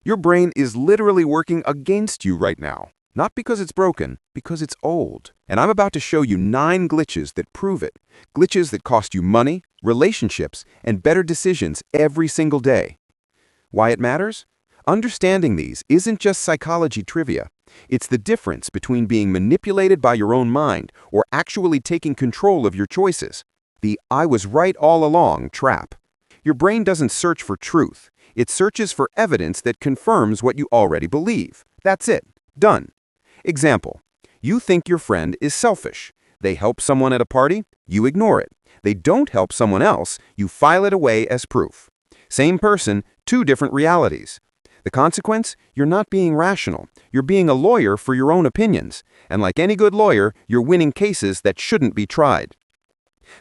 Your brain is literally working against you right now. Not because it's broken, because it's old. And I'm about to show you 9 glitches that prove it. Glitches that cost you money, relationships, and better decisions every single day. Why it matters? Understanding these isn't just psychology trivia. It's the difference between being manipulated by your own mind or actually taking control of your choices. The "I was right all along" trap. Your brain doesn't search for truth. It searches for evidence that confirms what you already believe. That's it. Done. Example. You think your friend is selfish. They help someone at a party, you ignore it. They don't help someone else, you file it away as proof. Same person, 2 different realities. The consequence? You're not being rational. You're being a lawyer for your own opinions. And like any good lawyer, you're winning cases that shouldn't be tried.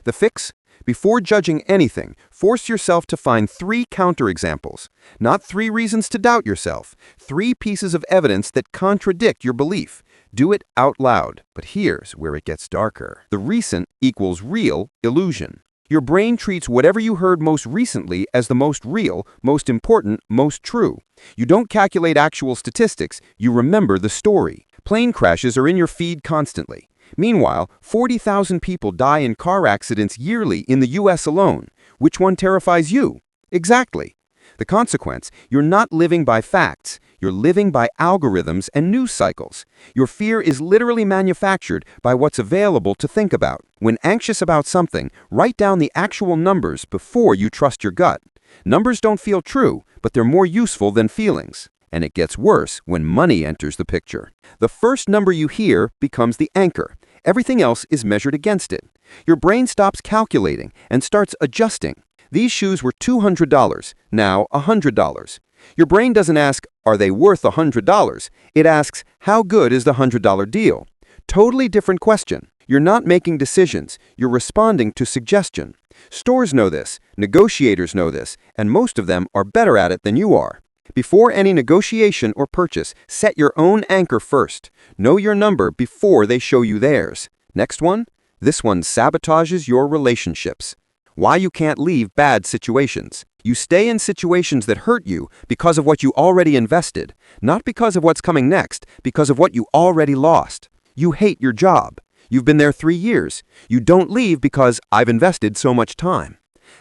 The fix? Before judging anything, force yourself to find 3 counterexamples. Not 3 reasons to doubt yourself. 3 pieces of evidence that contradict your belief. Do it out loud. But here's where it gets darker. The recent equals real illusion. Your brain treats whatever you heard most recently as the most real, most important, most true. You don't calculate actual statistics, you remember the story. Plane crashes are in your feed constantly. Meanwhile, 40,000 people die in car accidents yearly in the US alone. Which one terrifies you? Exactly. The consequence, you're not living by facts. You're living by algorithms and news cycles. Your fear is literally manufactured by what's available to think about. When anxious about something, write down the actual numbers before you trust your gut. Numbers don't feel true, but they're more useful than feelings. And it gets worse when money enters the picture. The first number you hear becomes the anchor. Everything else is measured against it. Your brain stops calculating and starts adjusting. These shoes were $200, now $100. Your brain doesn't ask, are they worth $100? It asks, how good is the $100 deal? Totally different question. You're not making decisions, you're responding to suggestion. Stores know this, negotiators know this, and most of them are better at it than you are. Before any negotiation or purchase, set your own anchor first. Know your number before they show you theirs. Next one? This one sabotages your relationships. Why you can't leave bad situations. You stay in situations that hurt you because of what you already invested, not because of what's coming next, because of what you already lost. You hate your job. You've been there 3 years. You don't leave because I've invested so much time.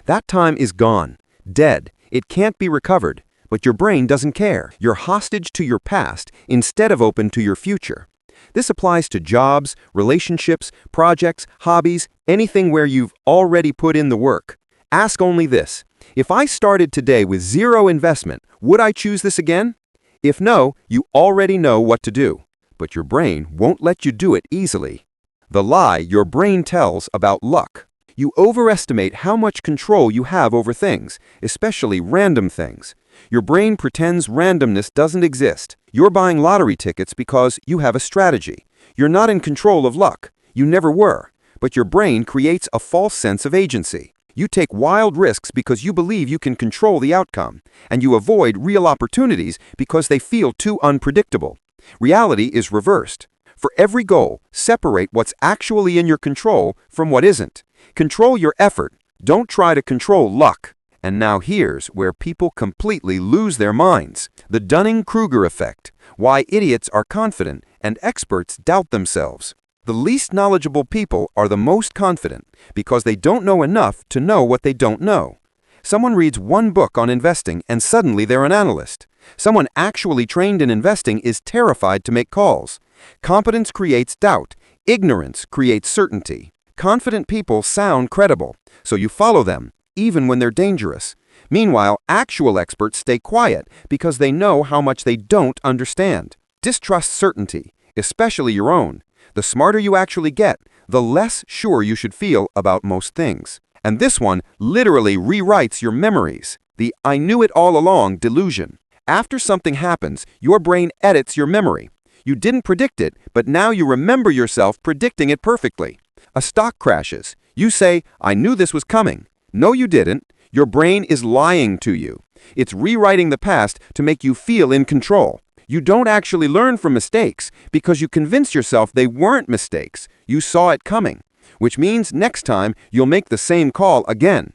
That time is gone, dead. It can't be recovered. But your brain doesn't care. You're hostage to your past instead of open to your future. This applies to jobs, relationships, projects, hobbies, anything where you've already put in the work. Ask only this. If I started today with 0 investment, would I choose this again? If no, you already know what to do. But your brain won't let you do it easily. The lie your brain tells about luck. You overestimate how much control you have over things, especially random things. Your brain pretends randomness doesn't exist. You're buying lottery tickets because you have a strategy. You're not in control of luck. You never were. But your brain creates a false sense of agency. You take wild risks because you believe you can control the outcome, and you avoid real opportunities because they feel too unpredictable. Reality is reversed. For every goal, separate what's actually in your control from what isn't. Control your effort. Don't try to control luck. And now here's where people completely lose their minds. The Dunning-Kruger effect. Why idiots are confident and experts doubt themselves. The least knowledgeable people are the most confident because they don't know enough to know what they don't know. Someone reads 1 book on investing and suddenly they're an analyst. Someone actually trained in investing is terrified to make calls. Competence creates doubt. Ignorance creates certainty. Confident people sound credible, so you follow them, even when they're dangerous. Meanwhile, actual experts stay quiet because they know how much they don't understand. Distrust certainty, especially your own. The smarter you actually get, the less sure you should feel about most things. And this one literally rewrites your memories. The "I knew it all along" delusion. After something happens, your brain edits your memory. You didn't predict it, but now you remember yourself predicting it perfectly. A stock crashes. You say, "I knew this was coming." No, you didn't. Your brain is lying to you. It's rewriting the past to make you feel in control. You don't actually learn from mistakes because you convince yourself they weren't mistakes. You saw it coming, which means next time you'll make the same call again.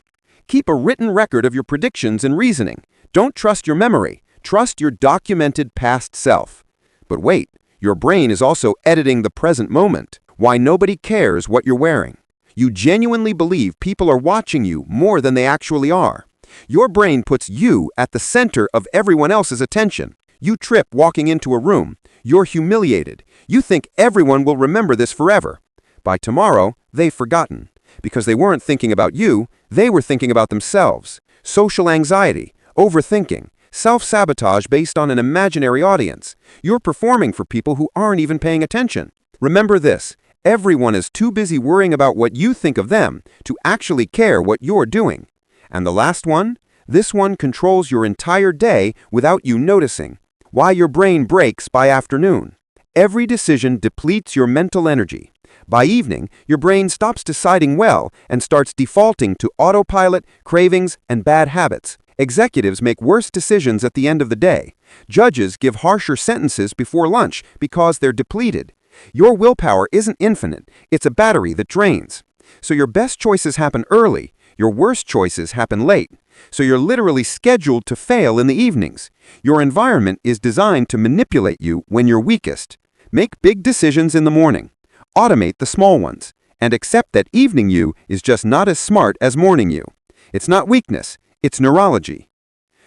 Keep a written record of your predictions and reasoning. Don't trust your memory. Trust your documented past self. But wait, your brain is also editing the present moment. Why nobody cares what you're wearing. You genuinely believe people are watching you more than they actually are. Your brain puts you at the center of everyone else's attention. You trip walking into a room. You're humiliated. You think everyone will remember this forever. By tomorrow, they've forgotten. Because they weren't thinking about you, they were thinking about themselves. Social anxiety, overthinking, self-sabotage based on an imaginary audience. You're performing for people who aren't even paying attention. Remember this, everyone is too busy worrying about what you think of them to actually care what you're doing. And the last one? This one controls your entire day without you noticing. Why your brain breaks by afternoon. Every decision depletes your mental energy. By evening, your brain stops deciding well and starts defaulting to autopilot, cravings, and bad habits. Executives make worse decisions at the end of the day. Judges give harsher sentences before lunch because they're depleted. Your willpower isn't infinite, it's a battery that drains. So your best choices happen early, your worst choices happen late. So you're literally scheduled to fail in the evenings. Your environment is designed to manipulate you when you're weakest. Make big decisions in the morning. Automate the small ones. And accept that evening you is just not as smart as morning you. It's not weakness, it's neurology.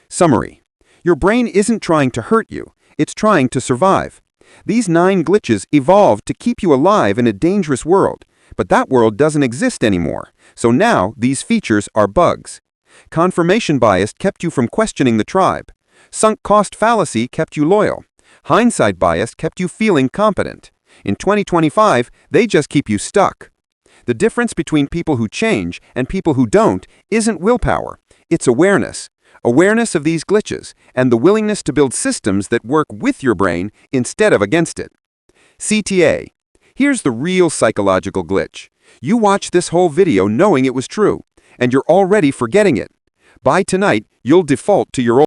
Summary. Your brain isn't trying to hurt you, it's trying to survive. These 9 glitches evolved to keep you alive in a dangerous world, but that world doesn't exist anymore, so now these features are bugs. Confirmation bias kept you from questioning the tribe. Sunk cost fallacy kept you loyal. Hindsight bias kept you feeling competent. In 2025, they just keep you stuck. The difference between people who change and people who don't isn't willpower, it's awareness. Awareness of these glitches, and the willingness to build systems that work with your brain instead of against it. CTA. Here's the real psychological glitch. You watched this whole video knowing it was true, and you're already forgetting it. By tonight, you'll default to your old